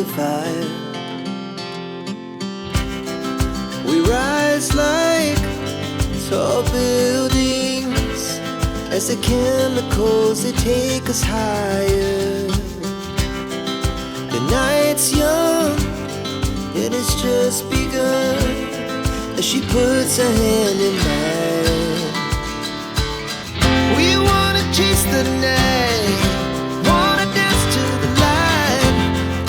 the fire. We rise like tall buildings as the chemicals, they take us higher. The night's young, it has just begun, as she puts her hand in mine. We wanna chase the night, wanna dance to the light,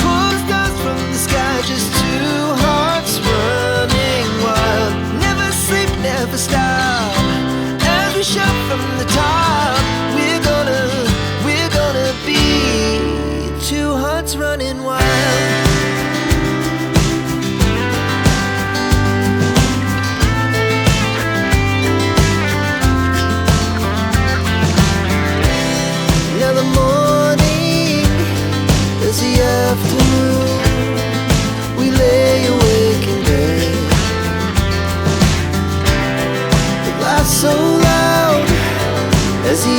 pull the stars from the sky, just two hearts running wild. Never sleep, never stop, as we shout from the top. We're gonna be two hearts running wild. Now the morning is the afternoon. We lay awake in bed. The laughs so loud as the